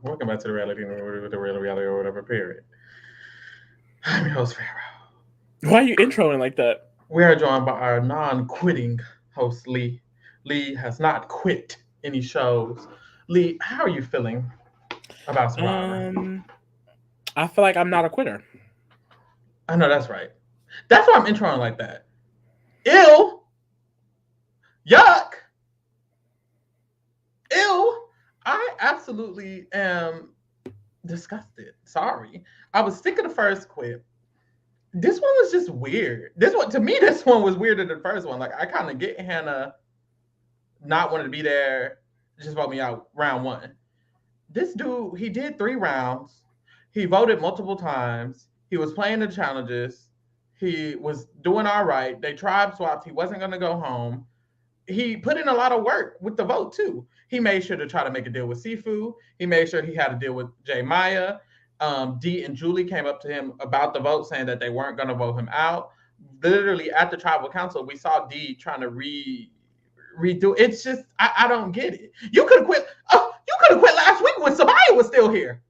Welcome back to the reality, the real reality or whatever. Period. I'm your host Pharaoh. Why are you introing like that? We are joined by our non-quitting host Lee. Lee has not quit any shows. Lee, how are you feeling about Survivor? Um, I feel like I'm not a quitter. I know that's right. That's why I'm introing like that. Ew, yuck, ew. I absolutely am disgusted. Sorry. I was sick of the first quit. This one was just weird. This one to me, this one was weirder than the first one. Like I kind of get Hannah not wanting to be there, just vote me out round one. This dude, he did 3 rounds. He voted multiple times. He was playing the challenges. He was doing all right. They tribe swapped. He wasn't going to go home. He put in a lot of work with the vote too. He made sure to try to make a deal with Sifu. He made sure he had a deal with J Maya. Dee and Julie came up to him about the vote, saying that they weren't going to vote him out. Literally at the tribal council, we saw Dee trying to redo. It's just I don't get it. You could have quit. Oh, you could have quit last week when Sabaya was still here.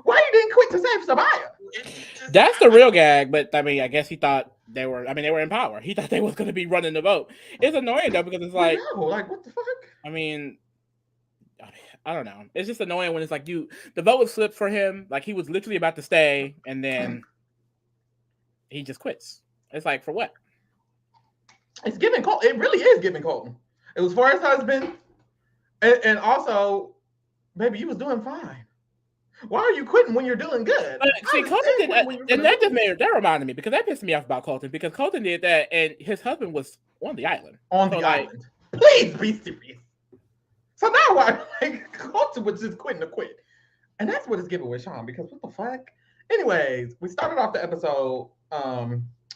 Why you didn't quit to save Sabaya? That's the real gag. But I mean, I guess he thought they were. I mean, they were in power. He thought they was going to be running the vote. It's annoying though because it's I like, know, like what the fuck? I mean, I don't know. It's just annoying when it's like the vote was flipped for him. Like he was literally about to stay, and then he just quits. It's like for what? It's giving Colton. It really is giving Colton. It was for his husband, and also, baby, you was doing fine. Why are you quitting when you're doing good? But see, Colton did that, and that reminded me because that pissed me off about Colton because Colton did that, and his husband was on the island. On the island. Please be serious. So now why like Colton was just quitting to quit, and that's what it's giving with Sean because what the fuck. Anyways, we started off the episode.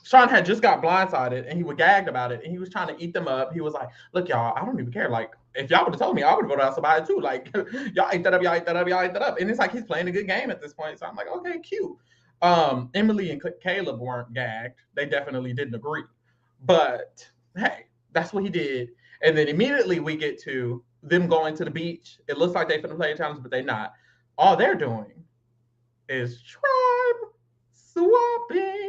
Sean had just got blindsided and he was gagged about it and he was trying to eat them up. He was like, look, y'all, I don't even care. Like, if y'all would have told me, I would have voted out somebody too. Like, y'all ate that up, y'all ate that up, y'all ate that up. And it's like he's playing a good game at this point. So I'm like, okay, cute. Emily and Caleb weren't gagged. They definitely didn't agree. But hey, that's what he did. And then immediately we get to them going to the beach. It looks like they're finna play a challenge, but they're not. All they're doing is tribe swapping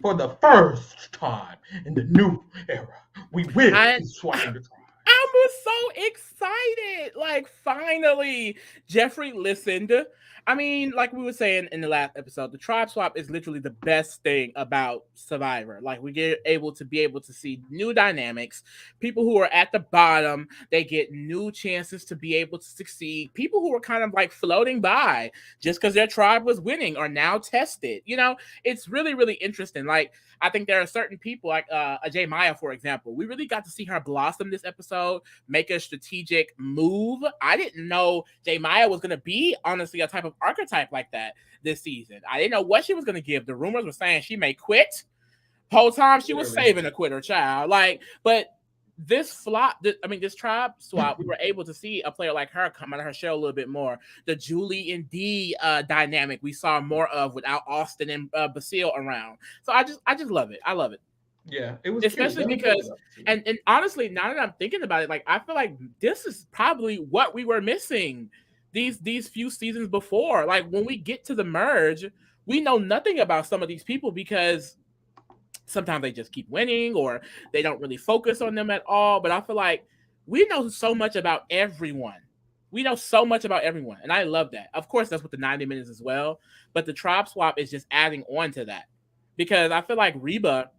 for the first time in the new era. We will be swapping the tribe. I was so excited. Like, finally, Jeffrey listened. I mean, like we were saying in the last episode, the tribe swap is literally the best thing about Survivor. Like, we get able to see new dynamics. People who are at the bottom, they get new chances to be able to succeed. People who were kind of like floating by just because their tribe was winning are now tested. You know, it's really, really interesting. Like, I think there are certain people like Ajay Maya, for example. We really got to see her blossom this episode, make a strategic move. I didn't know Jay Maya was going to be, honestly, a type of archetype like that this season. I didn't know what she was going to give. The rumors were saying she may quit. Whole time she was saving a quitter, child. Like, but this tribe swap, we were able to see a player like her come out of her shell a little bit more. The Julie and Dee dynamic we saw more of without Austin and Basile around. So I just love it. I love it. Yeah, it was especially cute. Because and honestly, now that I'm thinking about it, like I feel like this is probably what we were missing these few seasons before. Like when we get to the merge, we know nothing about some of these people because sometimes they just keep winning or they don't really focus on them at all. But I feel like we know so much about everyone. We know so much about everyone. And I love that. Of course, that's what the 90 minutes as well. But the tribe swap is just adding on to that. Because I feel like Reba,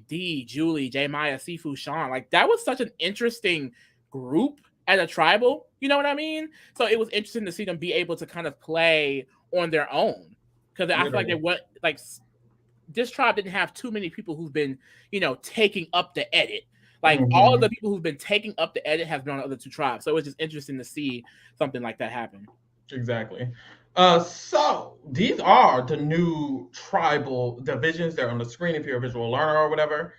Dee, Julie, J Maya, Sifu, Sean, like that was such an interesting group as a tribal. You know what I mean? So it was interesting to see them be able to kind of play on their own. Because I feel like they went like this tribe didn't have too many people who've been, taking up the edit. Like all of the people who've been taking up the edit have been on the other two tribes. So it was just interesting to see something like that happen. Exactly. So these are the new tribal divisions. They're on the screen if you're a visual learner or whatever.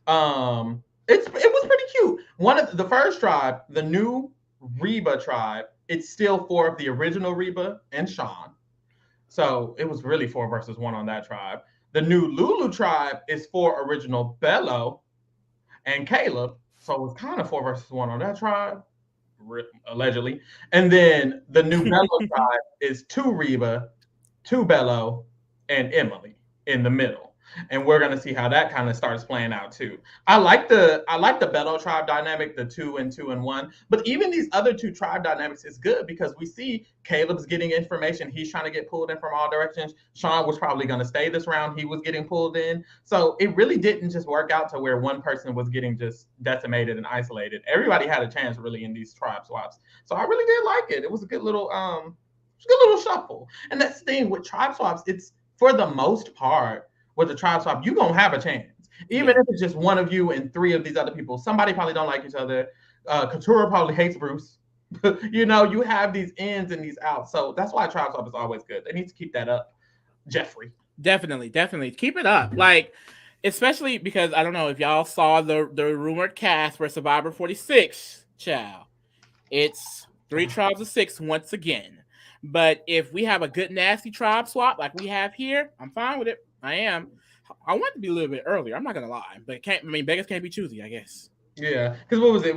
It was pretty cute. One of the first tribe, the new Reba tribe, it's still 4 of the original Reba and Sean. So it was really 4 versus 1 on that tribe. The new Lulu tribe is 4 original Bello and Caleb. So it was kind of 4 versus 1 on that tribe. allegedly. And then the new Bello tribe is two Reba, two Bello, and Emily in the middle. And we're gonna see how that kind of starts playing out too. I like the Bello tribe dynamic, the two and one. But even these other two tribe dynamics is good because we see Caleb's getting information. He's trying to get pulled in from all directions. Sean was probably gonna stay this round. He was getting pulled in. So it really didn't just work out to where one person was getting just decimated and isolated. Everybody had a chance really in these tribe swaps. So I really did like it. It was a good little shuffle. And that's the thing with tribe swaps, it's for the most part with the tribe swap, you're gonna have a chance. Even if it's just one of you and three of these other people, somebody probably don't like each other. Katura probably hates Bruce. You have these ins and these outs. So that's why tribe swap is always good. They need to keep that up. Jeffrey. Definitely keep it up. Like, especially because I don't know if y'all saw the rumored cast for Survivor 46. Child, it's 3 tribes of 6 once again. But if we have a good nasty tribe swap like we have here, I'm fine with it. I am. I want it to be a little bit earlier. I'm not gonna lie, but it can't. I mean, beggars can't be choosy, I guess. Yeah, because what was it?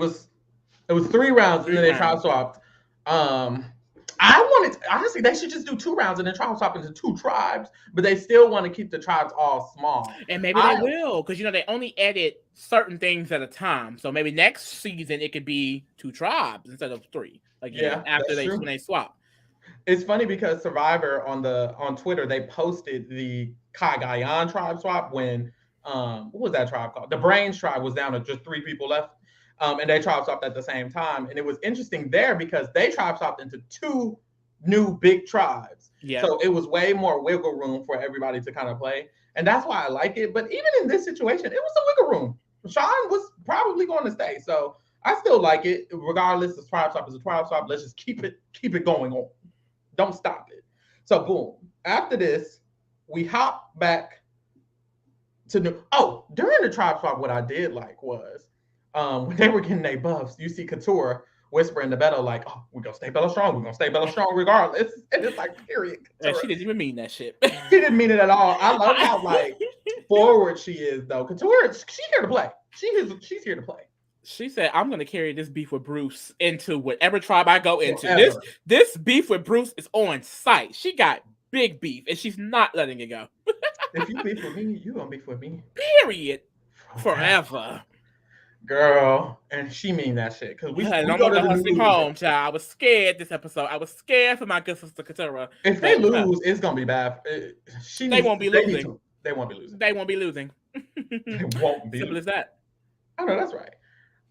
It was 3 rounds and then they tribe swapped. I wanted honestly they should just do 2 rounds and then tribe swap into 2 tribes, but they still want to keep the tribes all small. And maybe they will, because they only edit certain things at a time. So maybe next season it could be 2 tribes instead of 3. Like after when they swap. It's funny because Survivor on Twitter they posted the Cagayan tribe swap when what was that tribe called? The Brains tribe was down to just 3 people left. And they tribe swapped at the same time. And it was interesting there because they tribe swapped into 2 new big tribes. Yeah. So it was way more wiggle room for everybody to kind of play. And that's why I like it. But even in this situation, it was a wiggle room. Sean was probably going to stay. So I still like it. Regardless, the tribe swap is a tribe swap. Let's just keep it going on. Don't stop it. So boom. After this, we hop back to new. Oh, during the tribe swap, what I did like was when they were getting their buffs, you see Couture whispering to Beto like, "Oh, we're gonna stay Bella strong. We're gonna stay Bella strong regardless." And it's like, period. And she didn't even mean that shit. She didn't mean it at all. I love how like forward she is though. Couture, she's here to play. She's here to play. She said, "I'm going to carry this beef with Bruce into whatever tribe I go into. This beef with Bruce is on site. She got big beef, and she's not letting it go. If you beef with me, you gonna beef with me. Period. Forever." Girl, and she mean that shit because we don't go to the nursing home, child. I was scared this episode. I was scared for my good sister Katura. If they lose, it's gonna be bad. They won't be losing. They won't be losing. They won't be losing. They won't be. Simple as that. I know that's right.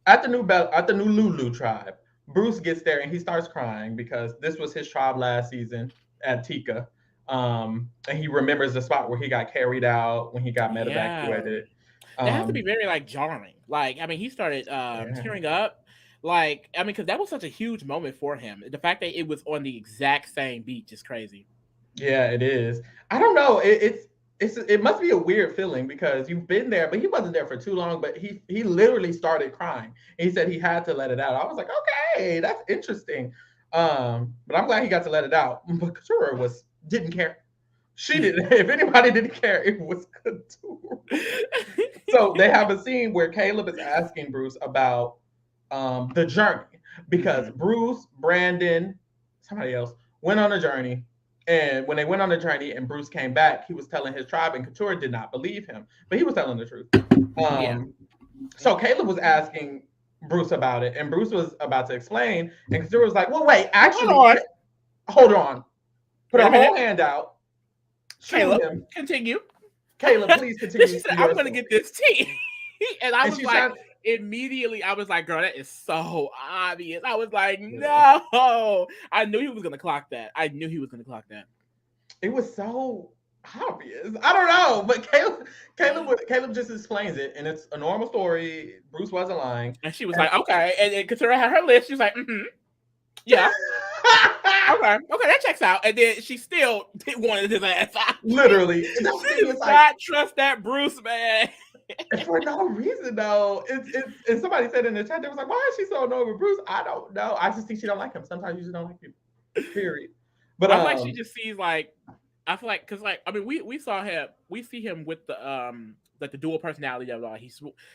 At the new Lulu tribe, Bruce gets there and he starts crying because this was his tribe last season at Tika. And he remembers the spot where he got carried out when he got evacuated. That has to be very like jarring. Like, I mean, he started tearing up. Like, I mean, because that was such a huge moment for him. The fact that it was on the exact same beach is crazy. Yeah, it is. I don't know. It must be a weird feeling because you've been there, but he wasn't there for too long. But he literally started crying. He said he had to let it out. I was like, okay, that's interesting. But I'm glad he got to let it out. But Katura didn't care. She didn't. If anybody didn't care, it was Katura. So they have a scene where Caleb is asking Bruce about the journey because Bruce, Brandon, somebody else went on a journey. And when they went on the journey and Bruce came back, he was telling his tribe and Couture did not believe him, but he was telling the truth. So Caleb was asking Bruce about it and Bruce was about to explain and Couture was like, well, wait, actually, hold on. Put her whole hand out. Caleb, continue. Caleb, please continue. She said, I'm going to get this tea. And I was like, immediately, I was like, girl, that is so obvious. I was like, no. I knew he was going to clock that. It was so obvious. I don't know. But Caleb just explains it. And it's a normal story. Bruce wasn't lying. And she was like, okay. And Katura had her list. She was like, yeah. Okay, that checks out. And then she still wanted his ass out. Literally. She does not trust that Bruce, man. For no reason, though. And somebody said in the chat, they was like, why is she so annoyed with Bruce? I don't know. I just think she don't like him. Sometimes you just don't like people. Period. But I feel like she just sees like, I feel like, because like, I mean, we see him with the like the dual personality of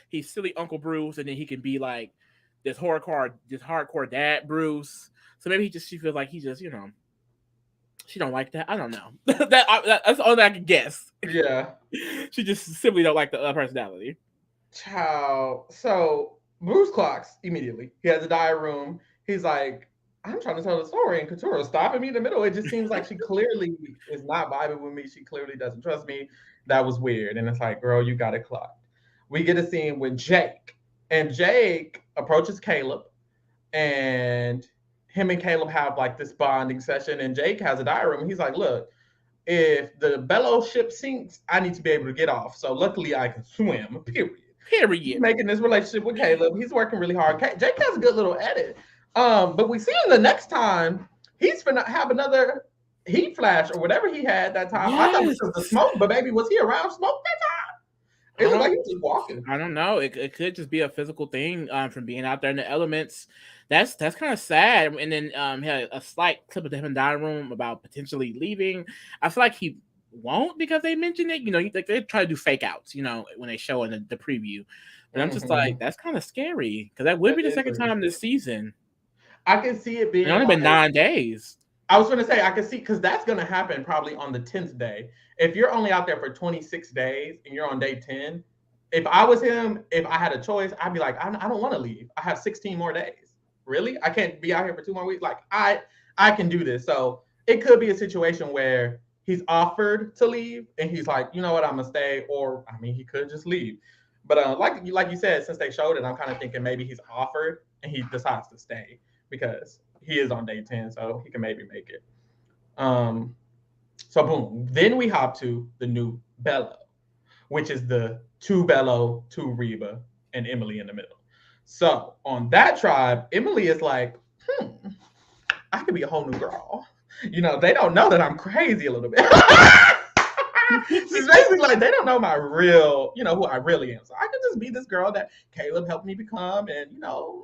he's silly Uncle Bruce, and then he can be like hardcore dad Bruce. So maybe she feels like he just she don't like that. I don't know. That's all that I can guess. Yeah. She just simply don't like the personality. Child. So Bruce clocks immediately. He has a diary room. He's like, I'm trying to tell the story, and Katura's stopping me in the middle. It just seems like she clearly is not vibing with me. She clearly doesn't trust me. That was weird. And it's like, girl, you got it clocked. We get a scene with Jake, and Jake approaches Caleb, and him and Caleb have like this bonding session. And Jake has a diary room. He's like, look, if the Bellow ship sinks, I need to be able to get off. So luckily, I can swim. Period. He's making this relationship with Caleb. He's working really hard. Jake has a good little edit. But we see him the next time he's gonna have another heat flash or whatever he had that time. Yes. I thought this was the smoke, but baby, was he around smoke that time? It looked like he was just walking. I don't know. It could just be a physical thing from being out there in the elements. That's kind of sad. And then he had a slight clip of him in the dining room about potentially leaving. I feel like he won't because they mentioned it. They try to do fake outs, when they show in the preview. And I'm just like, that's kind of scary because that would be the second time this season. I can see it being. It's only been 9 days. I was going to say, I can see, because that's going to happen probably on the 10th day. If you're only out there for 26 days and you're on day 10, if I was him, if I had a choice, I'd be like, I don't want to leave. I have 16 more days. Really? I can't be out here for 2 more weeks? Like, I can do this. So it could be a situation where he's offered to leave and he's like, you know what, I'm going to stay. Or, I mean, he could just leave. But like you said, since they showed it, I'm kind of thinking maybe he's offered and he decides to stay because he is on day 10, so he can maybe make it. So boom. Then we hop to the new Bello, which is the 2 Bello, 2 Reba, and Emily in the middle. So on that tribe, Emily is like, I could be a whole new girl. They don't know that I'm crazy a little bit. She's basically like, they don't know my real, who I really am. So I can just be this girl that Caleb helped me become, and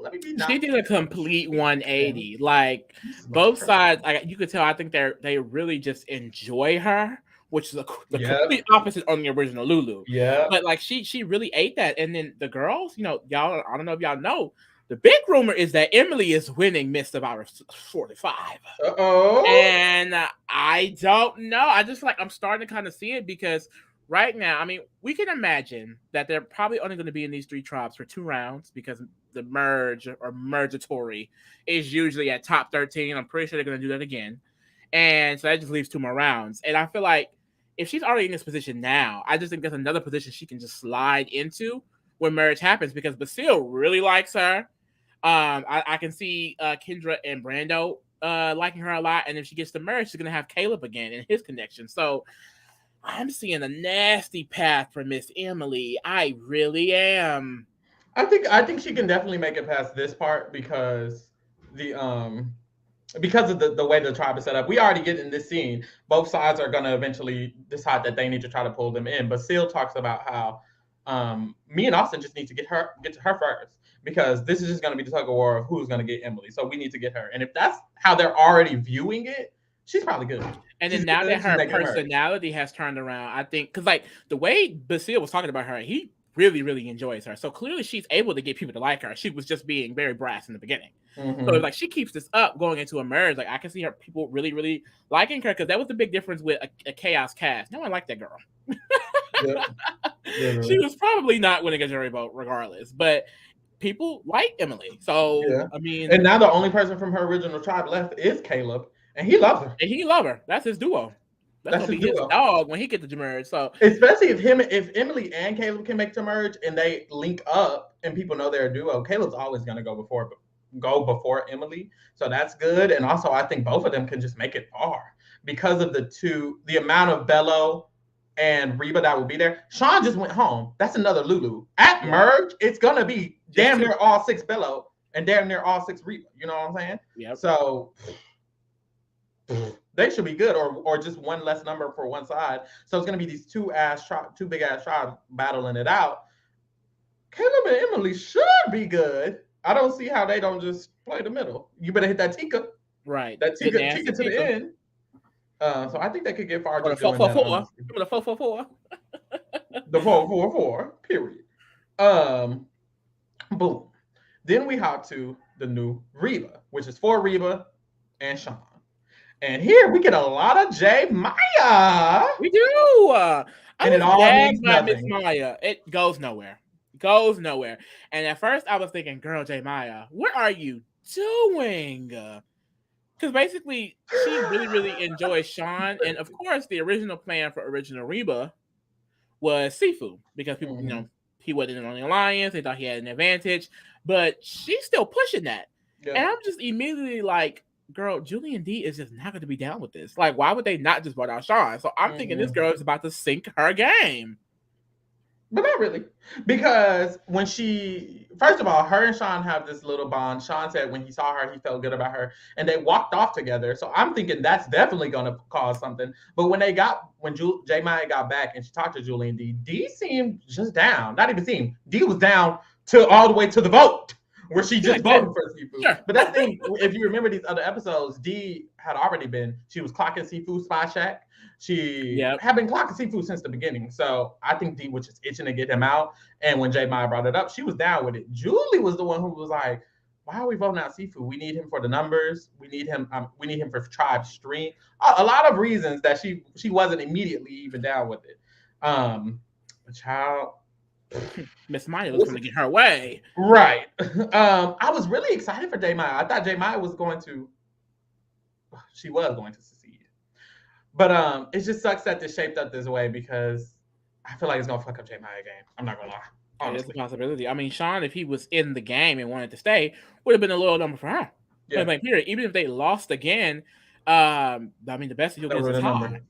let me be nice. She did a complete 180. Like both sides, you could tell. I think they really just enjoy her, which is the complete opposite on the original Lulu. Yeah. But like she really ate that, and then the girls, y'all. I don't know if y'all know. The big rumor is that Emily is winning Miss Survivor 45. Uh-oh. And I don't know. I'm starting to kind of see it because right now, I mean, we can imagine that they're probably only going to be in these 3 tribes for 2 rounds because the merge or mergatory is usually at top 13. I'm pretty sure they're going to do that again. And so that just leaves 2 more rounds. And I feel like if she's already in this position now, I just think there's another position she can just slide into when marriage happens because Basile really likes her. I can see Kendra and Brando liking her a lot, and if she gets the merge, she's gonna have Caleb again and his connection. So I'm seeing a nasty path for Miss Emily. I really am. I think she can definitely make it past this part because because of the way the tribe is set up. We already get in this scene. Both sides are gonna eventually decide that they need to try to pull them in. But Seal talks about how me and Austin just need to get to her first. Because this is just going to be the tug of war of who's going to get Emily. So we need to get her. And if that's how they're already viewing it, she's probably good. And then now that her personality has turned around, I think, because like the way Basile was talking about her, he really, really enjoys her. So clearly she's able to get people to like her. She was just being very brass in the beginning. Mm-hmm. So like she keeps this up going into a merge. Like I can see her people really, really liking her because that was the big difference with a Chaos cast. No one liked that girl. Yeah, she was probably not winning a jury vote regardless. But people like Emily. So, I mean. And now the only person from her original tribe left is Caleb. And he loves her. And he loves her. That's his duo. That's gonna be his dog when he gets to merge. So especially if Emily and Caleb can make the merge and they link up and people know they're a duo, Caleb's always gonna go before Emily. So that's good. And also I think both of them can just make it far because of the amount of Bello and Reba that will be there. Sean just went home. That's another Lulu. At merge, it's gonna be damn near all 6 Bello and damn near all 6 Reba. You know what I'm saying? Yeah. So they should be good, or just one less number for one side. So it's gonna be these two big ass tribes battling it out. Caleb and Emily should be good. I don't see how they don't just play the middle. You better hit that Tika. Right. That Tika to the end. So I think they could get far. Or the 4-4-4. Give me the 4-4-4. The 4-4-4. Period. Boom. Then we hop to the new Reba, which is for Reba and Sean. And here we get a lot of J Maya. We do. I And it was all means gagged by Miss nothing. Maya. It goes nowhere. Goes nowhere. And at first I was thinking, girl, J Maya, what are you doing? Because basically she really, really enjoys Sean. And of course, the original plan for original Reba was Sifu. Because people, Mm-hmm. he wasn't on the alliance. They thought he had an advantage. But she's still pushing that. Yeah. And I'm just immediately like, girl, Julian D is just not going to be down with this. Like, why would they not just vote out Sean? So I'm thinking this girl is about to sink her game. But not really. Because when she, first of all, her and Sean have this little bond. Sean said when he saw her, he felt good about her. And they walked off together. So I'm thinking that's definitely going to cause something. But when J Maya got back and she talked to Julian D, D seemed just down. Not even seemed. D was down to all the way to the vote, where she just voted for Sifu. Sure. But that thing, if you remember these other episodes, D had already been, she was clocking Sifu Spy Shack. She had been clocking Sifu since the beginning. So I think D was just itching to get him out. And when J Maya brought it up, she was down with it. Julie was the one who was like, why are we voting out Sifu? We need him for the numbers. We need him for tribe stream. A lot of reasons that she wasn't immediately even down with it. But child, Miss Maya was going to get her way. Right. I was really excited for J Maya. I thought J Maya was going to succeed. But it just sucks that this shaped up this way because I feel like it's gonna fuck up J Maya game. I'm not gonna lie. Honestly. It's a possibility. I mean, Sean, if he was in the game and wanted to stay, would have been a loyal number for her. Yeah. Like, period. Even if they lost again, I mean, the best he'll get is high.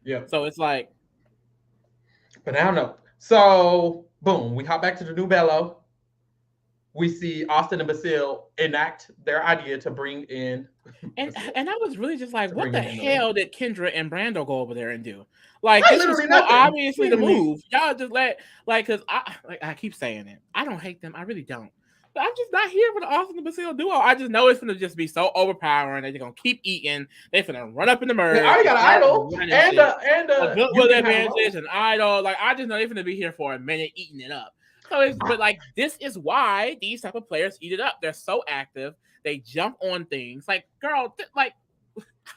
Yeah. So it's like, but I don't know. So boom, we hop back to the new Bello. We see Austin and Basile enact their idea to bring in. And I was really just like, what the hell did Kendra and Brando go over there and do? Like, this was so obviously the move. Y'all just because I keep saying it. I don't hate them. I really don't. But I'm just not here for the Austin and Basile duo. I just know it's going to just be so overpowering. They're going to keep eating. They're going to run up in the merge. They already got an idol and a goodwill advantage, an idol. Like, I just know they're going to be here for a minute eating it up. But like, this is why these type of players eat it up. They're so active. They jump on things. Like, girl, boo,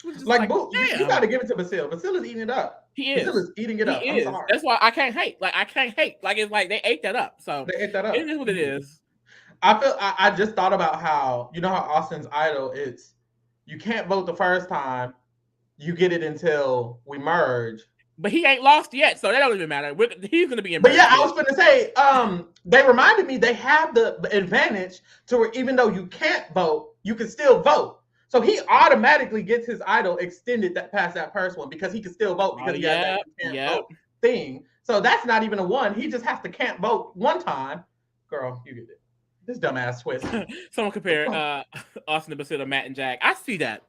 you got to give it to Basile. Basile is eating it up. He is. Basile is eating it up. I'm sorry. That's why I can't hate. Like, I can't hate. Like, it's like they ate that up. So they ate that up. It is what it is. I just thought about how, you know how Austin's idol is, you can't vote the first time. You get it until we merge. But he ain't lost yet, so that don't even matter. He's going to be in. But yeah, I was going to say, they reminded me they have the advantage to where even though you can't vote, you can still vote. So he automatically gets his idol extended past that first one because he can still vote because he has that can't vote thing. So that's not even a one. He just has to can't vote one time. Girl, you get it. This dumbass twist. Someone compare Austin to Basile, Matt, and Jack. I see that.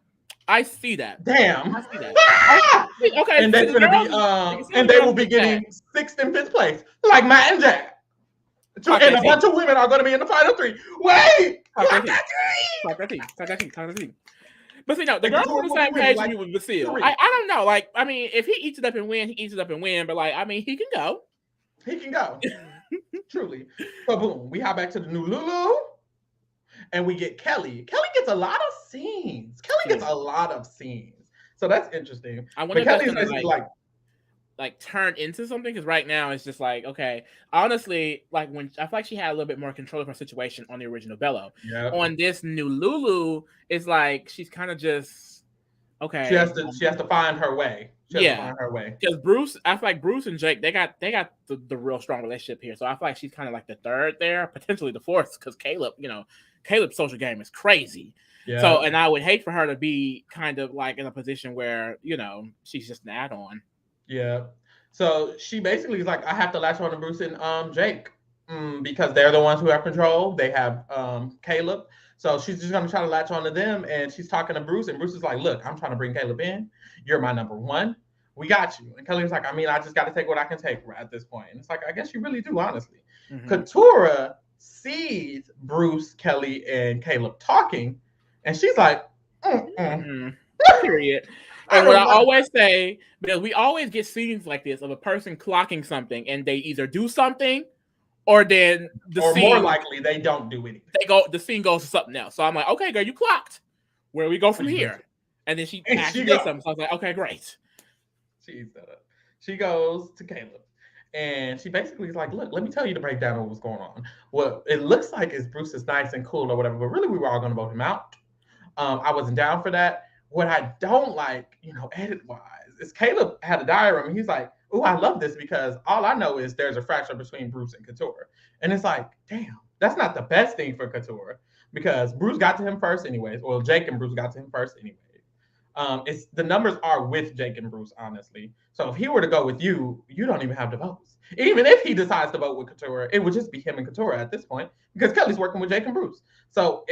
Damn. I see that. Okay. And that's gonna be and they will be getting 6th and 5th place, like Matt and Jack. And a bunch of women are gonna be in the final 3. Wait! Talk that team. But see, no, the girls on the same page with Basile. I don't know. Like, I mean, if he eats it up and win, he eats it up and win. But like, I mean, he can go. Truly. So boom, we hop back to the new Lulu. And we get Kelly. Kelly gets a lot of scenes. So that's interesting. I wonder if Kelly's gonna like turn into something, because right now it's just like, okay, honestly, like when I feel like she had a little bit more control of her situation on the original Bello. Yeah. On this new Lulu, it's like she's kind of just okay. She has to find her way. Because Bruce, I feel like Bruce and Jake, they got the real strong relationship here. So I feel like she's kind of like the third there, potentially the fourth, because Caleb's social game is crazy. Yeah. So, and I would hate for her to be kind of like in a position where, she's just an add-on. Yeah. So she basically is like, I have to latch on to Bruce and Jake because they're the ones who have control. They have Caleb. So she's just going to try to latch on to them. And she's talking to Bruce. And Bruce is like, look, I'm trying to bring Caleb in. You're my number one. We got you. And Kelly was like, I mean, I just got to take what I can take at this point. And it's like, I guess you really do, honestly. Mm-hmm. Katurah sees Bruce, Kelly, and Caleb talking. And she's like, period. And what I always say, because we always get scenes like this of a person clocking something and they either do something or then the Or more scene likely, they don't do anything. the scene goes to something else. So I'm like, okay, girl, you clocked. Where we go from here? And then she And she actually did go. something. So I was like, okay, great. She eats that up. She goes to Caleb. And she basically is like, look, let me tell you the breakdown of what's going on. What it looks like is Bruce is nice and cool or whatever, but really we were all going to vote him out. I wasn't down for that. What I don't like, edit wise, is Caleb had a diagram and he's like, oh, I love this because all I know is there's a fracture between Bruce and Couture. And it's like, damn, that's not the best thing for Couture because Bruce got to him first anyways. Well, Jake and Bruce got to him first anyways. It's the numbers are with Jake and Bruce, honestly. So if he were to go with you, you don't even have the votes. Even if he decides to vote with Couture, it would just be him and Couture at this point because Kelly's working with Jake and Bruce. So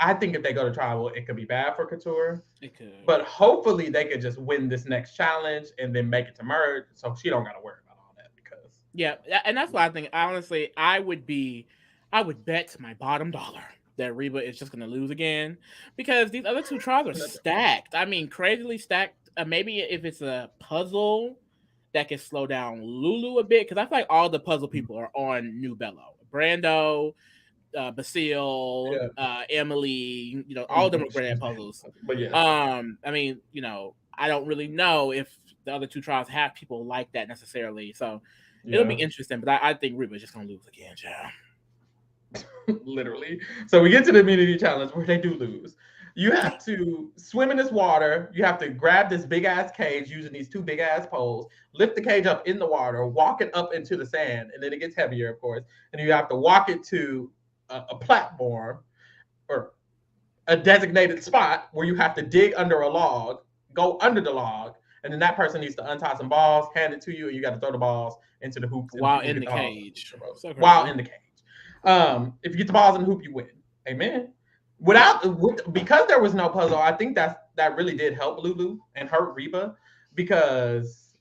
I think if they go to tribal, it could be bad for Couture. It could. But hopefully they could just win this next challenge and then make it to merge, so she don't got to worry about all that because Yeah, and that's why I think honestly I would bet my bottom dollar that Reba is just gonna lose again because these other two trials are stacked. I mean, crazily stacked. Maybe if it's a puzzle that can slow down Lulu a bit because I feel like all the puzzle people are on New Bello. Brando, Basile, Emily, all of them are great at puzzles. But yeah, I mean, I don't really know if the other two trials have people like that necessarily. So it'll be interesting, but I think Reba's just gonna lose again, child. Literally. So we get to the immunity challenge where they do lose. You have to swim in this water. You have to grab this big ass cage using these two big ass poles, lift the cage up in the water, walk it up into the sand, and then it gets heavier, of course. And you have to walk it to a platform or a designated spot where you have to dig under a log, go under the log, and then that person needs to untie some balls, hand it to you, and you got to throw the balls into the hoops while in the cage. While in the cage. If you get the balls in the hoop, you win. Amen. Because there was no puzzle, I think that really did help Lulu and hurt Reba because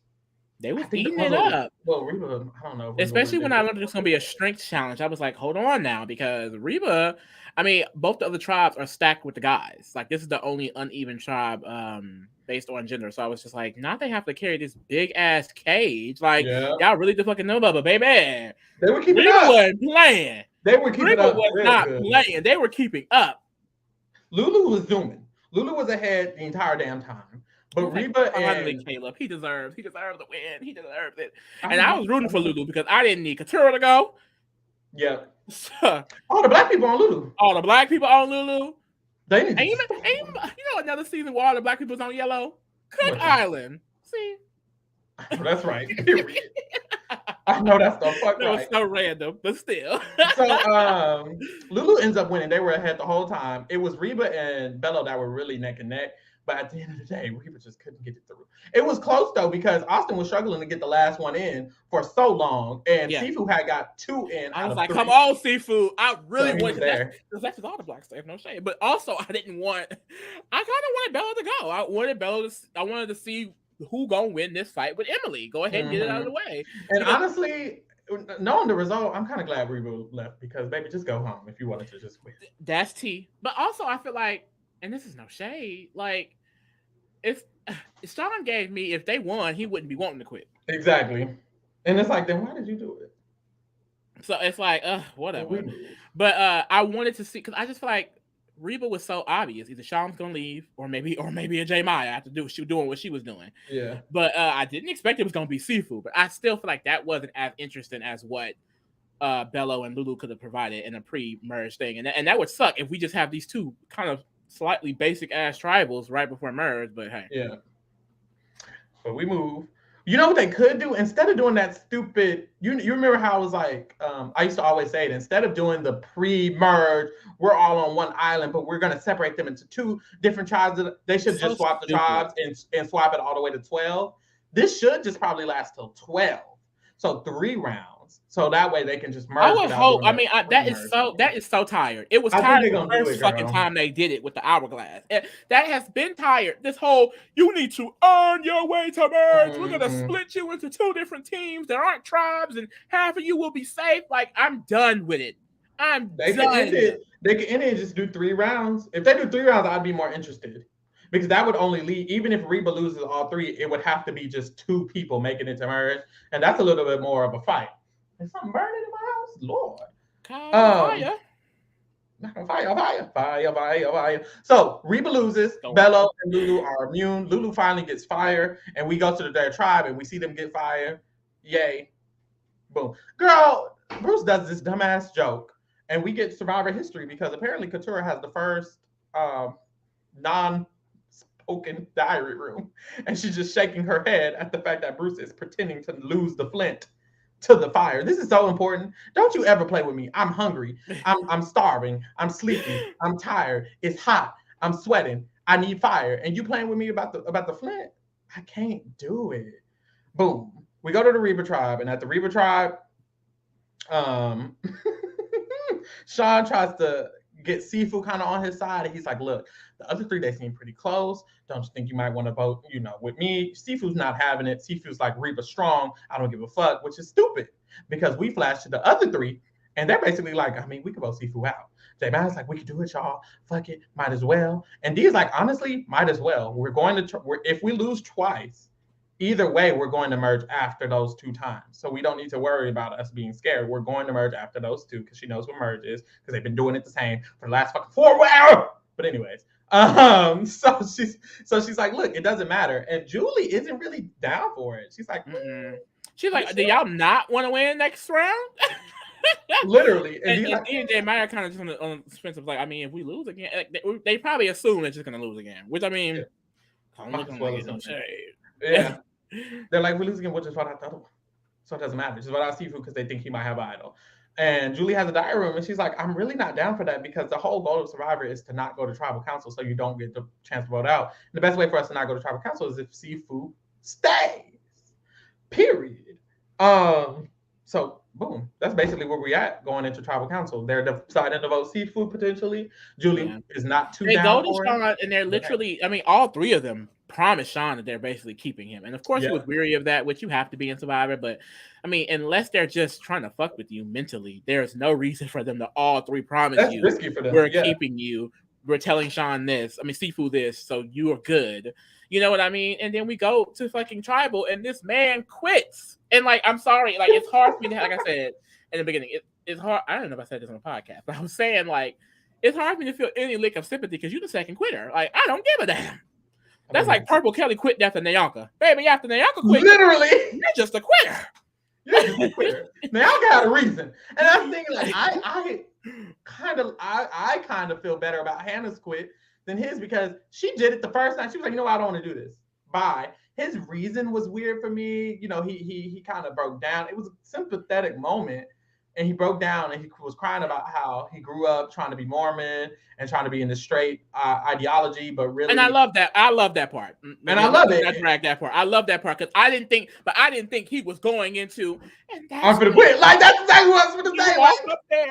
they were eating it up. Well, Reba, I don't know. Especially when I learned there's going to be a strength challenge, I was like, hold on now, because Reba, I mean, both the other tribes are stacked with the guys. Like, this is the only uneven tribe based on gender. So I was just like, not they have to carry this big ass cage. Like, y'all really the fucking know about, but baby, they were keeping Reba up. wasn't playing. They were keeping Reba up. Was not playing. They were keeping up. Lulu was zooming. Lulu was ahead the entire damn time. But Reba and Caleb, he deserves the win. He deserves it. And I was rooting for Lulu because I didn't need Couture to go. Yeah. All the black people on Lulu. All the black people on Lulu. They need another season where all the black people's on yellow. Cook Island. See? That's right. I know that's the fuck right. It was so random, but still. So Lulu ends up winning. They were ahead the whole time. It was Reba and Bello that were really neck and neck. But at the end of the day, Reba just couldn't get it through. It was close, though, because Austin was struggling to get the last one in for so long. And Sifu had got 2 in. I was like, come on, Sifu. I really wanted there. Because that's all the black stuff, no shade. But also, I kind of wanted Bella to go. I wanted to see who gonna win this fight with Emily. Go ahead and get it out of the way. And honestly, knowing the result, I'm kind of glad Reba left because, baby, just go home if you wanted to just quit. That's tea. But also, I feel like, and this is no shade, like, if Sean gave me, if they won, he wouldn't be wanting to quit. Exactly. And it's like, then why did you do it? So it's like, whatever. But I wanted to see, because I just feel like Reba was so obvious. Either Sean's gonna leave, or maybe a J Maya after doing what she was doing. Yeah. But I didn't expect it was gonna be Sifu. But I still feel like that wasn't as interesting as what Bello and Lulu could have provided in a pre-merge thing. And that would suck if we just have these two kind of slightly basic ass tribals right before merge. But hey. Yeah. But we move. You know what they could do? Instead of doing that stupid, you remember how it was like, I used to always say it, instead of doing the pre-merge, we're all on one island, but we're going to separate them into 2 different tribes. They should just swap the tribes and swap it all the way to 12. This should just probably last till 12. So 3 rounds. So that way they can just merge. I would hope. I mean, that is so tired. It was tired the first fucking time they did it with the hourglass. That has been tired. This whole, you need to earn your way to merge. Mm-hmm. We're going to split you into 2 different teams. There aren't tribes and half of you will be safe. Like, I'm done with it. They can end it and just do 3 rounds. If they do 3 rounds, I'd be more interested. Because that would only lead, even if Reba loses all 3, it would have to be just 2 people making it to merge. And that's a little bit more of a fight. Is something burning in my house? Lord. Call the Um, fire. fire, fire, fire, fire, fire. So Reba loses. Go Bello on. and Lulu are immune. Lulu finally gets fire, and we go to their tribe and we see them get fire. Yay. Boom. Girl, Bruce does this dumbass joke, and we get survivor history because apparently Katura has the first non spoken diary room, and she's just shaking her head at the fact that Bruce is pretending to lose the flint to the fire. This is so important. Don't you ever play with me. I'm hungry. I'm starving. I'm sleepy. I'm tired. It's hot. I'm sweating. I need fire. And you playing with me about the flint? I can't do it. Boom. We go to the Reba tribe, and at the Reba tribe, um, Sean tries to get Sifu kind of on his side, and he's like, "Look, the other three they seem pretty close. Don't you think you might want to vote, with me?" Sifu's not having it. Sifu's like, "Reba strong. I don't give a fuck," which is stupid because we flash to the other three, and they're basically like, "I mean, we could vote Sifu out." J Man's like, "We could do it, y'all. Fuck it, might as well." And D's like, "Honestly, might as well. We're going to if we lose twice." Either way, we're going to merge after those two times. So we don't need to worry about us being scared. We're going to merge after those two because she knows what merge is because they've been doing it the same for the last fucking 4 hours. But anyways, so she's like, look, it doesn't matter. And Julie isn't really down for it. She's like, she's like, do y'all not want to win next round? Literally. And J Meyer kind of just on the fence of like, I mean, if we lose again, they probably assume they're just gonna lose again. Which I mean, yeah. I'm looking like no shade. Yeah. They're like, we lose again, which is what I thought. So it doesn't matter. Just what I see because they think he might have an idol. And Julie has a diary room, and she's like, I'm really not down for that because the whole goal of Survivor is to not go to tribal council so you don't get the chance to vote out. And the best way for us to not go to tribal council is if Sifu stays. Period. So boom. That's basically where we're at going into tribal council. They're deciding to vote Sifu potentially. Julie is not too down for it. And they're literally, I mean, all three of them promised Sean that they're basically keeping him. And of course he was weary of that, which you have to be in Survivor. But I mean, unless they're just trying to fuck with you mentally, there's no reason for them to all three promise That's you risky for them. We're keeping you. We're telling Sean this. I mean, Sifu this, so you are good. You know what I mean? And then we go to fucking tribal, and this man quits. And like, I'm sorry, like it's hard for me to, like I said in the beginning, it's hard. I don't know if I said this on the podcast, but I was saying like it's hard for me to feel any lick of sympathy because you're the second quitter. Like I don't give a damn. That's like Purple Kelly quit after Nayanka. Baby, after Nayanka quit, literally, you're just a quitter. You're just a quitter. Nayanka had a reason, and I'm thinking like I kind of feel better about Hannah's quit than his because she did it the first time. She was like, I don't want to do this. Bye. His reason was weird for me. He kind of broke down. It was a sympathetic moment. And he broke down and he was crying about how he grew up trying to be Mormon and trying to be in the straight ideology, but really. And I love that. I love that part. And I love it. I drag that part. I love that part because I didn't think he was going into. And I'm gonna quit. Like that's exactly what I was gonna say. Like up there.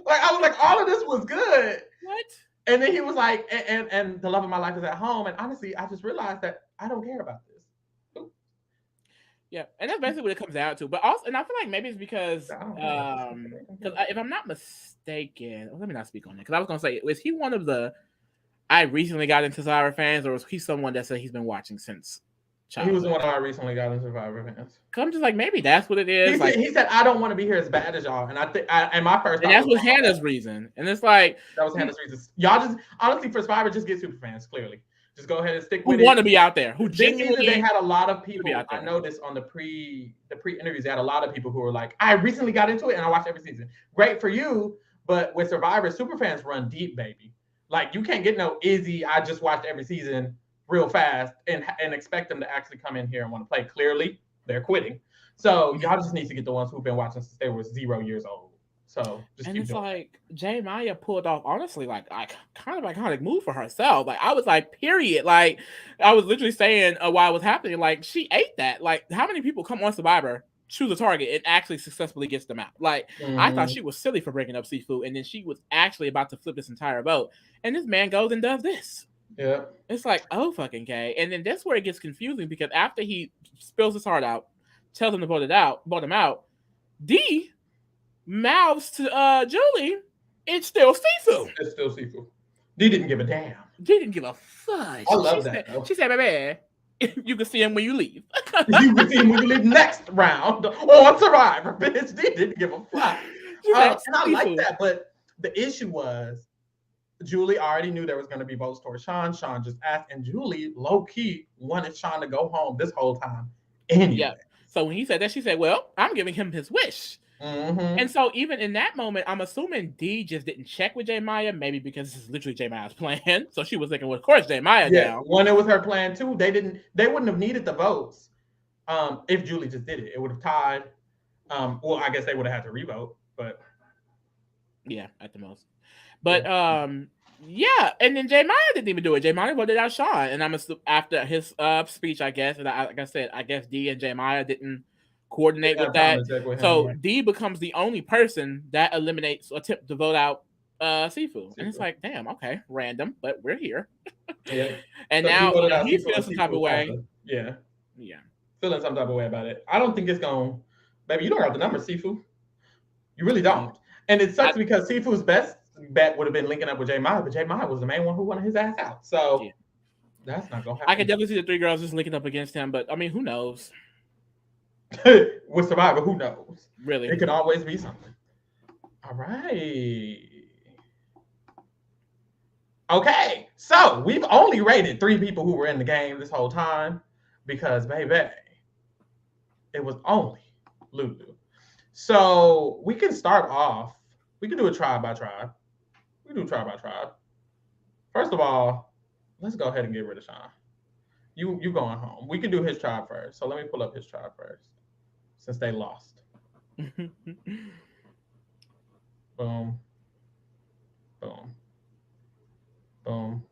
Like I was like, all of this was good. What? And then he was like, and the love of my life is at home. And honestly, I just realized that I don't care about this. Yeah, and that's basically what it comes down to. But also, and I feel like maybe it's because, if I'm not mistaken, let me not speak on it because I was gonna say, was he one of the I recently got into Survivor fans, or was he someone that said he's been watching since childhood? He was the one I recently got into Survivor fans. Cause I'm just like maybe that's what it is. He said I don't want to be here as bad as y'all, and I think and my first. And that's what Hannah's reason, and it's like that was Hannah's reason. Y'all just honestly for Survivor just get super fans clearly. Just go ahead and stick with it. Who want to be out there? Who genuinely? They had a lot of people. I noticed on the pre interviews, they had a lot of people who were like, "I recently got into it and I watched every season." Great for you, but with Survivor, super fans run deep, baby. Like you can't get no Izzy. I just watched every season real fast and expect them to actually come in here and want to play. Clearly, they're quitting. So y'all just need to get the ones who've been watching since they were 0 years old. So just and keep it's doing like J Maya pulled off honestly like kind of iconic move for herself. Like I was like, period. Like I was literally saying while it was happening, like she ate that. Like how many people come on Survivor, choose a target, and actually successfully gets them out? Like I thought she was silly for breaking up Sifu, and then she was actually about to flip this entire vote, and this man goes and does this. Yeah, it's like oh fucking K. And then that's where it gets confusing because after he spills his heart out, tells him to vote him out, D mouths to Julie, it's still Sifu. It's still Sifu. D didn't give a damn. D didn't give a fudge. I love that. She said, baby, You can see him when you leave. You can see him when you leave next round on Survivor. Bitch, they didn't give a fuck. She's like, And I like Sifu. that, but the issue was Julie already knew there was going to be votes towards Sean. Sean just asked, and Julie low key wanted Sean to go home this whole time Yeah. anyway. So when he said that, she said, "Well, I'm giving him his wish." Mm-hmm. And so even in that moment, I'm assuming D just didn't check with J Maya, maybe because this is literally J Maya's plan. So she was thinking, well, of course, J Maya Yeah, down. when it was her plan too, they wouldn't have needed the votes if Julie just did it. It would have tied. Well, I guess they would have had to revote, but yeah, at the most. But yeah, and then J Maya didn't even do it. J Maya voted out Sean, and I'm assuming after his speech, I guess, and like I said, I guess D and J Maya didn't coordinate with that. With So D becomes the only person that eliminates attempt to vote out Sifu. And it's like, damn, okay, random, but we're here. Yeah. And so now he feels some type of way. Yeah. Yeah. Feeling some type of way about it. I don't think it's going, baby, you don't have the number, Sifu. You really don't. And it sucks because Sifu's best bet would have been linking up with J Maya, but J Maya was the main one who wanted his ass out. So that's not going to happen. I could definitely see the three girls just linking up against him, but I mean, who knows? With Survivor, who knows? Really? It can always be something. All right. Okay. So we've only rated 3 people who were in the game this whole time because, baby, it was only Lulu. So we can start off. We can do a tribe by tribe. We can do tribe by tribe. First of all, let's go ahead and get rid of Sean. You going home. We can do his tribe first. So let me pull up his tribe first. Since they lost. Boom. Boom. Boom.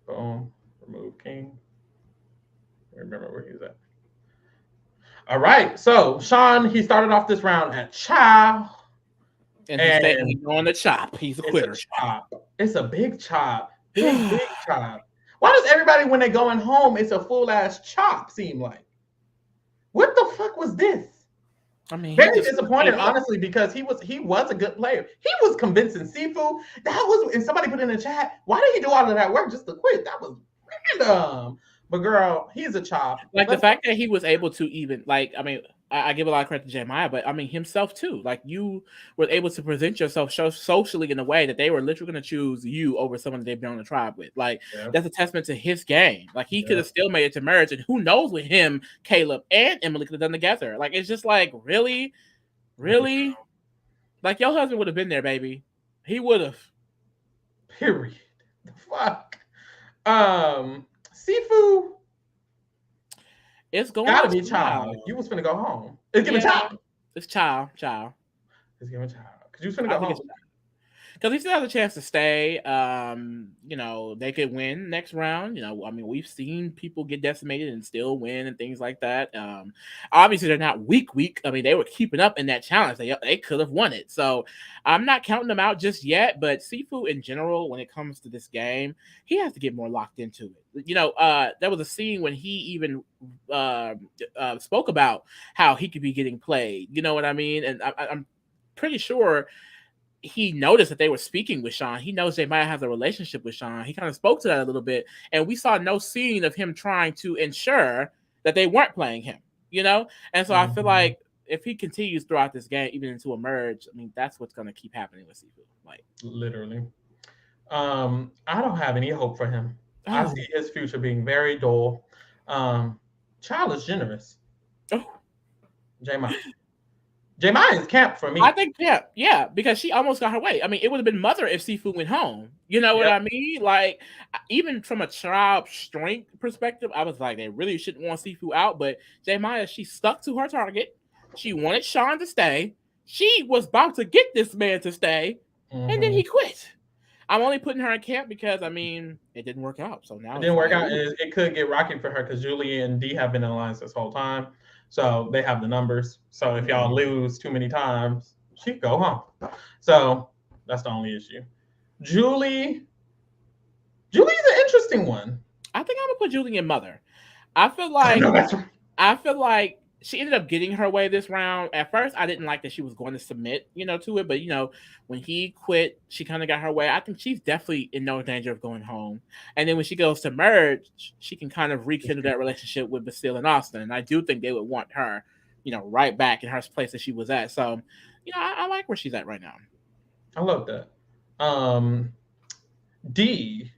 Boom. Remove king. Remember where he's at. All right. So Sean, he started off this round at Chow. And he's on the chop. He's a quitter. It's a big chop. Big chop. Why does everybody, when they're going home, it's a full ass chop, seem like? What the fuck was this? I mean, very disappointed, honestly, because he was a good player. He was convincing Sifu. That was, and somebody put in the chat, why did he do all of that work just to quit? That was random. But girl, he's a chop. Like the fact that he was able to even, like, I mean, I give a lot of credit to Jeremiah, but I mean himself too. Like, you were able to present yourself socially in a way that they were literally going to choose you over someone that they've been on the tribe with. Like, that's a testament to his game. Like, he could have still made it to merge, and who knows what him, Caleb, and Emily could have done together. Like, it's just like, really, like, your husband would have been there, baby. He would have. Period. The fuck. Sifu. It's going gotta be child. You was finna go home. It's giving child. It's child. It's giving child. Because you was finna go home. Because he still has a chance to stay. You know, they could win next round. You know, I mean, we've seen people get decimated and still win and things like that. Obviously, they're not weak. I mean, they were keeping up in that challenge. They could have won it. So I'm not counting them out just yet. But Sifu in general, when it comes to this game, he has to get more locked into it. You know, there was a scene when he even spoke about how he could be getting played. You know what I mean? And I'm pretty sure he noticed that they were speaking with Sean. He knows they might have a relationship with Sean. He kind of spoke to that a little bit, and we saw no scene of him trying to ensure that they weren't playing him, you know? And so I feel like if he continues throughout this game, even into a merge, I mean, that's what's going to keep happening with Sifu. Like, literally. I don't have any hope for him. I see his future being very dull. Child is generous. J-Maya is camp for me. I think, yeah, because she almost got her way. I mean, it would have been mother if Sifu went home. You know what I mean? Like, even from a tribe strength perspective, I was like, they really shouldn't want Sifu out. But J-Maya, she stuck to her target. She wanted Sean to stay. She was about to get this man to stay, and then he quit. I'm only putting her in camp because, I mean, it didn't work out. So now it didn't work out. It could get rocky for her because Julie and D have been in alliance this whole time. So they have the numbers. So if y'all lose too many times, she could go home. So that's the only issue. Julie's an interesting one. I think I'm gonna put Julie in mother. I feel like she ended up getting her way this round. At first, I didn't like that she was going to submit, to it. But when he quit, she kind of got her way. I think she's definitely in no danger of going home. And then when she goes to merge, she can kind of rekindle that relationship with Basile and Austin. And I do think they would want her, right back in her place that she was at. So, I like where she's at right now. I love that. D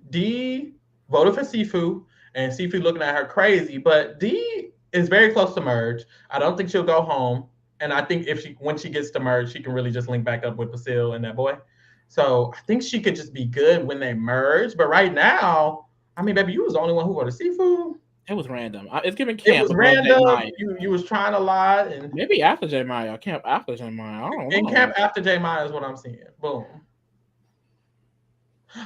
voted for Sifu, and Sifu looking at her crazy, but D is very close to merge. I don't think she'll go home, and I think when she gets to merge, she can really just link back up with Basile and that boy. So I think she could just be good when they merge. But right now, I mean, baby, you was the only one who voted Sifu. It was random. It's giving It camp was above J random. Maya. You was trying a lot, and Maybe after J Maya, camp after J Maya. I don't in know. camp after J Maya is what I'm seeing. Boom.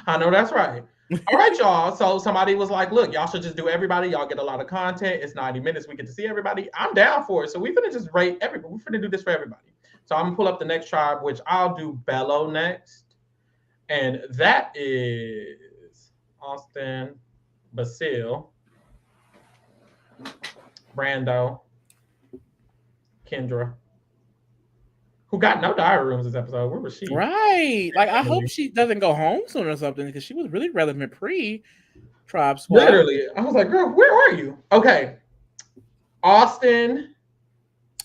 I know that's right. All right, y'all. So somebody was like, look, y'all should just do everybody. Y'all get a lot of content. It's 90 minutes. We get to see everybody. I'm down for it. So we're going to just rate everybody. We're going to do this for everybody. So I'm going to pull up the next tribe, which I'll do Bello next. And that is Austin, Basile, Brando, Kendra, who got no diary rooms this episode. Where was she? Right. Like, I hope she doesn't go home soon or something, because she was really relevant pre-tribe swap. Literally. I was like, girl, where are you? Okay. Austin.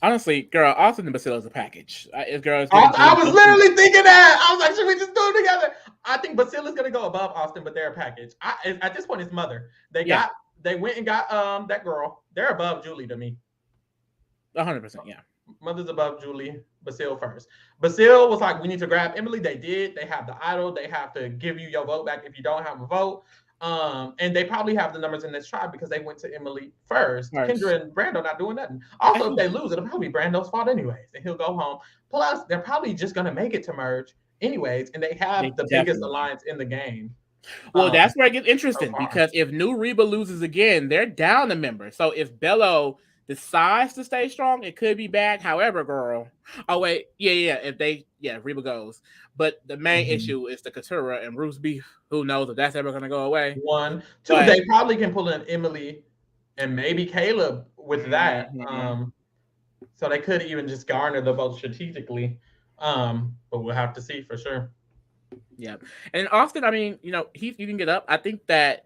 Honestly, girl, Austin and Basile is a package. I was literally thinking that. I was like, should we just do them together? I think Basile is going to go above Austin, but they're a package. At this point, it's mother. They went and got that girl. They're above Julie to me. 100%, yeah. Mother's above Julie, Basile first. Basile was like, we need to grab Emily. They did. They have the idol. They have to give you your vote back if you don't have a vote. And they probably have the numbers in this tribe because they went to Emily first. Kendra and Brando not doing nothing. Also, if they lose, it'll probably be Brando's fault anyways, and he'll go home. Plus, they're probably just going to make it to merge anyways, and they have the biggest alliance in the game. Well, that's where it gets interesting, because if New Reba loses again, they're down a member. So if Bello decides to stay strong, it could be bad. However, girl, if Reba goes, but the main issue is the Katura and Bruce beef. Who knows if that's ever going to go away? 1, 2, they probably can pull in Emily and maybe Caleb with that. So they could even just garner the votes strategically. But we'll have to see for sure. Yeah. And Austin, I mean, you can get up. I think that,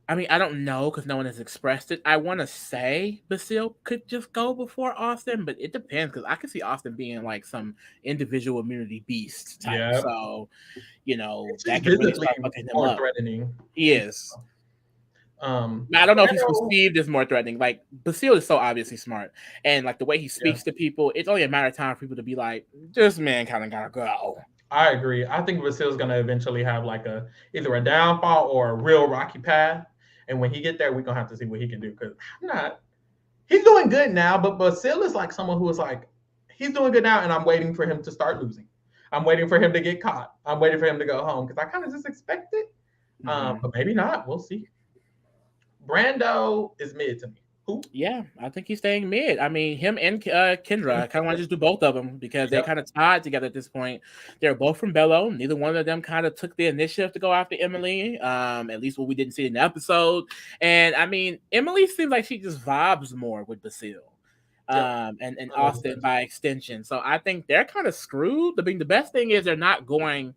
I don't know, because no one has expressed it. I want to say Basile could just go before Austin, but it depends, because I could see Austin being like some individual immunity beast type. Yeah. So, that could really start fucking him up. Threatening. He is. I don't know if he's perceived as more threatening. Like, Basile is so obviously smart, and like the way he speaks to people, it's only a matter of time for people to be like, this man kind of gotta go. I agree. I think Basile's gonna eventually have like either a downfall or a real rocky path. And when he get there, we're going to have to see what he can do, because he's doing good now, but Basile is like someone who is like, he's doing good now, and I'm waiting for him to start losing. I'm waiting for him to get caught. I'm waiting for him to go home, because I kind of just expect it. But maybe not. We'll see. Brando is mid to me. Who? Yeah, I think he's staying mid. I mean, him and Kendra, I kind of want to just do both of them, because they're kind of tied together at this point. They're both from Bello. Neither one of them kind of took the initiative to go after Emily, at least what we didn't see in the episode. And I mean, Emily seems like she just vibes more with Basile. And Austin by extension. So I think they're kind of screwed. I mean, the best thing is they're not going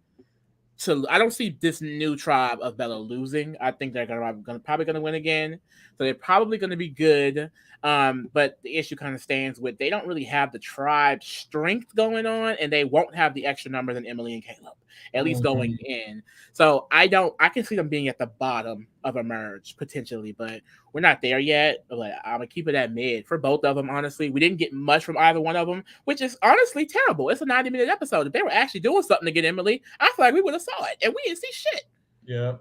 to. I don't see this new tribe of Bello losing. I think they're probably going to win again. So they're probably going to be good. But the issue kind of stands with they don't really have the tribe strength going on, and they won't have the extra number than Emily and Caleb, at least going in. So I can see them being at the bottom of a merge potentially, but we're not there yet. But I'm gonna keep it at mid for both of them. Honestly, we didn't get much from either one of them, which is honestly terrible. It's a 90-minute episode. If they were actually doing something to get Emily, I feel like we would have saw it, and we didn't see shit. Yeah.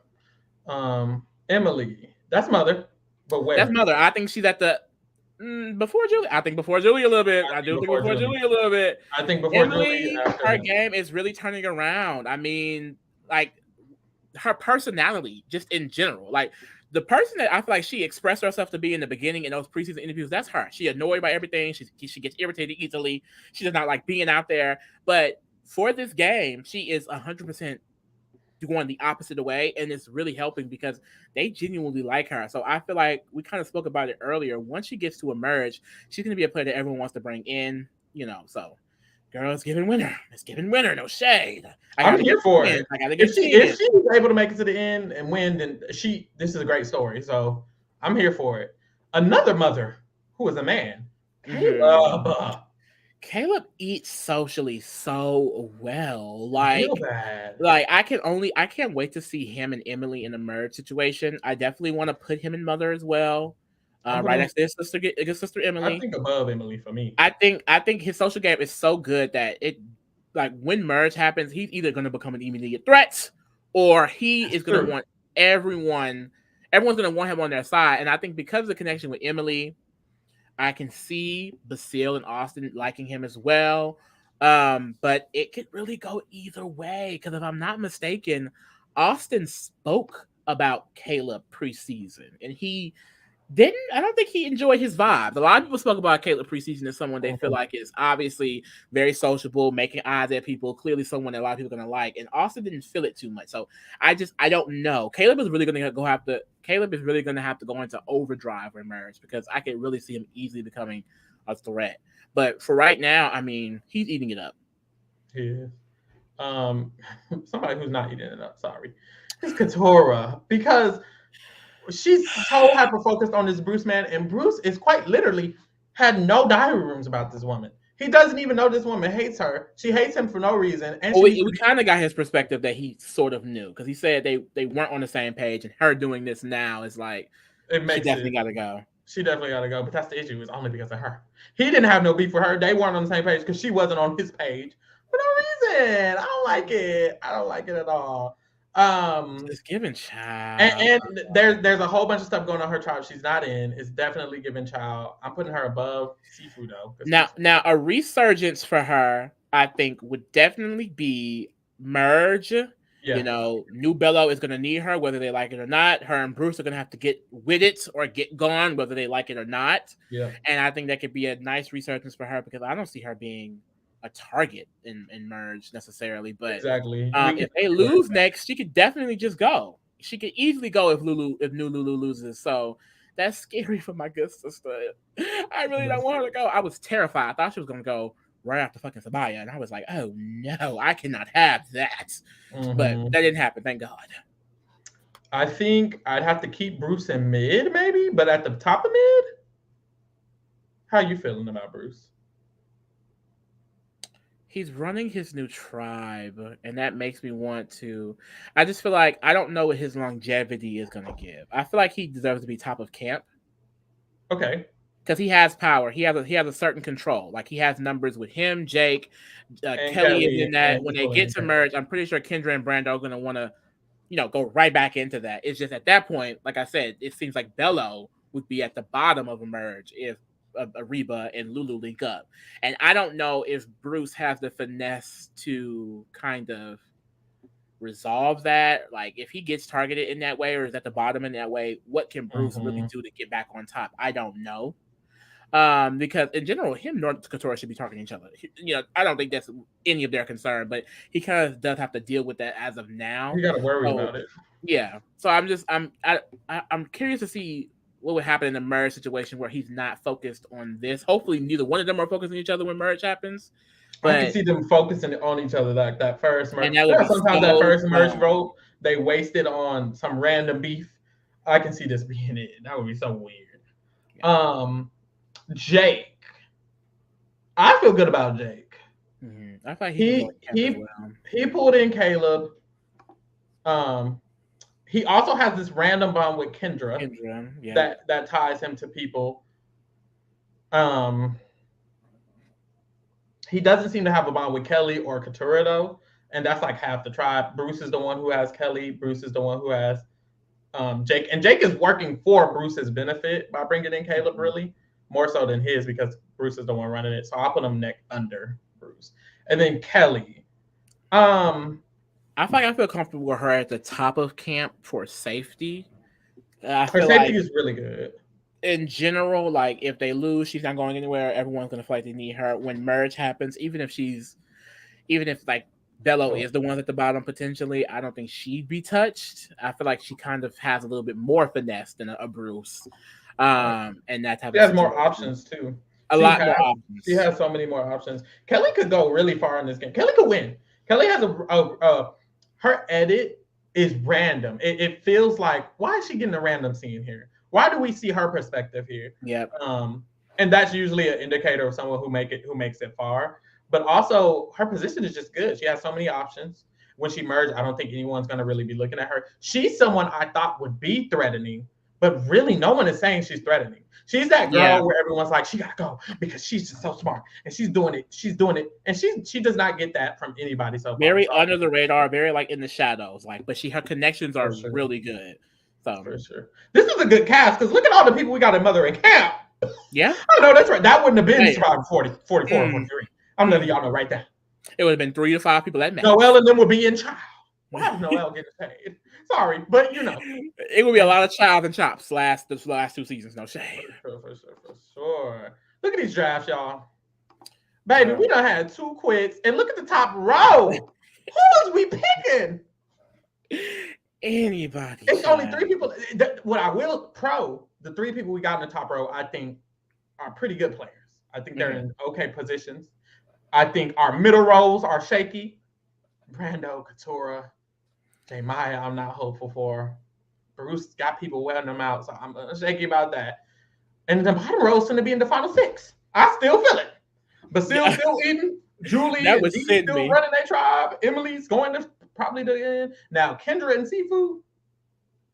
Emily, that's mother. But where? That's mother. I think she's at the before Julie. I think before Julie a little bit. I do think before Julie a little bit. I think before Emily, Julie. Her game is really turning around. I mean, like her personality, just in general. Like the person that I feel like she expressed herself to be in the beginning in those preseason interviews, that's her. She annoyed by everything. She gets irritated easily. She does not like being out there. But for this game, she is 100% going the opposite way, and it's really helping because they genuinely like her. So I feel like we kind of spoke about it earlier. Once she gets to emerge, she's going to be a player that everyone wants to bring in. So girl, it's giving winner. It's giving winner. No shade. I I'm gotta here give for chance. it. I gotta If give she chance. if she's able to make it to the end and win, then this is a great story. So I'm here for it. Another mother who is a man, Mm-hmm. Caleb. Caleb eats socially so well. Real Like, bad. I can't wait to see him and Emily in a merge situation. I definitely want to put him in mother as well. I'm Right putting. next to his sister I Emily. think above Emily for me. I think his social game is so good that it like when merge happens, he's either gonna become an immediate threat or he That's is gonna true. want everyone's gonna want him on their side. And I think because of the connection with Emily, I can see Basile and Austin liking him as well. But it could really go either way because if I'm not mistaken, Austin spoke about Caleb preseason, and I don't think he enjoyed his vibes. A lot of people spoke about Caleb preseason as someone they feel Mhm. like is obviously very sociable, making eyes at people, clearly someone that a lot of people are gonna like. And Austin didn't feel it too much. So I don't know. Caleb is really gonna have to go into overdrive or emerge because I could really see him easily becoming a threat. But for right now, I mean, he's eating it up. He is. Um, somebody who's not eating it up. Sorry, it's Katora because she's so hyper focused on this Bruce man, and Bruce is quite literally had no diary rooms about this woman. He doesn't even know this woman hates her. She hates him for no reason, and Well, she we, needs to we be. kind of got his perspective that he sort of knew because he said they weren't on the same page, and her doing this now is like It she makes definitely it. got to go. She definitely got to go, but that's the issue. It's only because of her. He didn't have no beef with her. They weren't on the same page because she wasn't on his page for no reason. I don't like it. I don't like it at all. Um, It's giving and, child. and there's a whole bunch of stuff going on her tribe she's not in. It's definitely giving child. I'm putting her above Sifu though, because Now a resurgence for her, I think, would definitely be merge. yeah, New Bello is gonna need her, whether they like it or not. Her and Bruce are gonna have to get with it or get gone, whether they like it or not. yeah, And I think that could be a nice resurgence for her because I don't see her being a target in merge necessarily. But exactly. We can if they feel lose next, she could definitely just go. She could easily go if new Lulu loses. So that's scary for my good sister. I really don't want her to go. I was terrified. I thought she was gonna go right after fucking Sabaya, and I was like, oh no, I cannot have that. But Mm-hmm. that didn't happen, thank God. I think I'd have to keep Bruce in mid, maybe, but at the top of mid. How you feeling about Bruce? He's running his new tribe, and that makes me want to. I just feel like I don't know what his longevity is gonna give. I feel like he deserves to be top of camp Okay. because he has power. He has a certain control. Like he has numbers with him, Jake, And Kelly is Kelly in that. and When he's they pulling get in to Kelly. merge, I'm pretty sure Kendra and Brando are gonna want to, go right back into that. It's just at that point, like I said, it seems like Bello would be at the bottom of a merge if Reba and Lulu link up. And I don't know if Bruce has the finesse to kind of resolve that. Like if he gets targeted in that way or is at the bottom in that way, what can Bruce really Mm-hmm. do to get back on top? I don't know. Because in general, him and North Couture should be targeting each other. I don't think that's any of their concern, but he kind of does have to deal with that as of now. You got to worry So about it. yeah, so I'm curious to see what would happen in a merge situation where he's not focused on this. Hopefully, neither one of them are focused on each other when merge happens. I can But see them focusing on each other like that first merge. and that would Yeah, be sometimes that so first merge fun. vote they wasted on some random beef. I can see this being it. That would be so weird. Yeah. Jake. I feel good about Jake. Mm-hmm. I thought he could go He in camp as he well. he pulled in Caleb. Um, he also has this random bond with Kendra Kendra, yep. that ties him to people. Um, he doesn't seem to have a bond with Kelly or Katura though, and that's like half the tribe. Bruce is the one who has Kelly. Bruce is the one who has Jake, and Jake is working for Bruce's benefit by bringing in Caleb, Mm-hmm. really more so than his because Bruce is the one running it. So I'll put him neck under Bruce, and then Kelly. Um, I feel comfortable with her at the top of camp for safety. I her feel safety like is really good. in general, like if they lose, she's not going anywhere. Everyone's gonna feel like they need her when merge happens. Even if like Bello is the one at the bottom potentially. I don't think she'd be touched. I feel like she kind of has a little bit more finesse than a Bruce, and that type She of has more situation. options too. A lot more options. She has so many more options. Kelly could go really far in this game. Kelly could win. Kelly has her edit is random. It feels like, why is she getting a random scene here? Why do we see her perspective here? Yep. And that's usually an indicator of someone who makes it far. But also, her position is just good. She has so many options. When she merged, I don't think anyone's going to really be looking at her. She's someone I thought would be threatening, but really, no one is saying she's threatening. She's that girl where everyone's like, she gotta go because she's just so smart and she's doing it. She's doing it, and she does not get that from anybody so far. Very under the radar, very like in the shadows. Like, but her connections are really good. So for sure, this is a good cast because look at all the people we got in Mother and Camp. Yeah, I know that's right. That wouldn't have been Survivor 44 or 43. I'm letting y'all know right there. It would have been 3 to 5 people that match. Noelle and them would be in Child. Why is Noelle getting paid? Sorry, but you know. It would be a lot of Child and Chops the last 2 seasons, no shade. For sure. Look at these drafts, y'all. Baby, we done had 2 quits. And look at the top row. Who was we picking? Anybody. It's only 3 people. What I will the 3 people we got in the top row, I think, are pretty good players. I think they're in okay positions. I think our middle rows are shaky. Brando, Katura, J. Maya, I'm not hopeful for. Bruce got people wearing them out, so I'm shaky about that. And the bottom row is going to be in the final 6. I still feel it. Basile still eating. Julie that and Dee still running their tribe. Emily's going to probably the end. Now, Kendra and Seafood.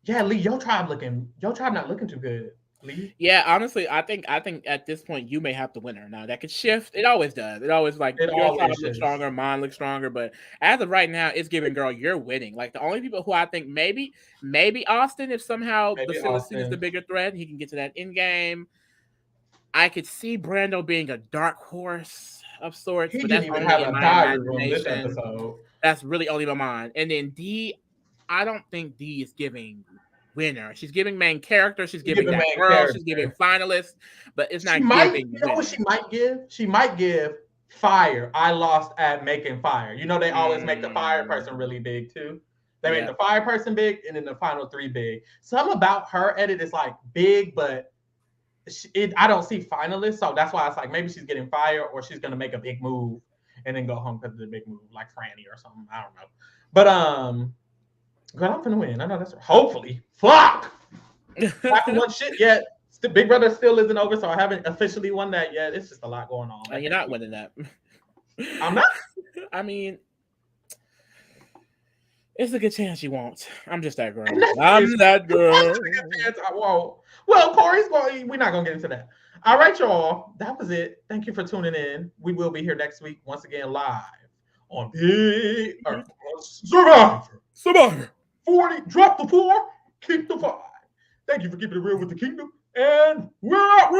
Yeah, Lee, your tribe not looking too good. Lee? Yeah, honestly, I think at this point you may have to win her. Now that could shift. It always does. It always your tribe looks stronger, mine looks stronger. But as of right now, it's giving girl you're winning. Like the only people who I think maybe Austin, if somehow the Philistine is the bigger threat, he can get to that end game. I could see Brando being a dark horse of sorts, but that's only in my imagination. That's really only my mind. And then D, I don't think D is giving winner. She's giving main character. She's giving that girl. Character. She's giving finalist, but it's not giving. You know what she might give? She might give fire. I lost at making fire. You know they always make the fire person really big too. They make the fire person big, and then the final 3 big. Something about her edit is like big, but I don't see finalists, so that's why it's like maybe she's getting fire or she's gonna make a big move and then go home because of the big move, like Franny or something. I don't know, but girl, I'm finna win. I know that's right. Hopefully. Fuck! I haven't won shit yet. Big Brother still isn't over, so I haven't officially won that yet. It's just a lot going on. You're not winning that. I'm not? I mean, it's a good chance you won't. I'm just that girl. I'm that girl. It's a good chance I won't. Well, Corey's going. We're not going to get into that. All right, y'all. That was it. Thank you for tuning in. We will be here next week, once again, live on Big Survivor. 40, drop the 4, keep the 5. Thank you for keeping it real with the kingdom, and we're out.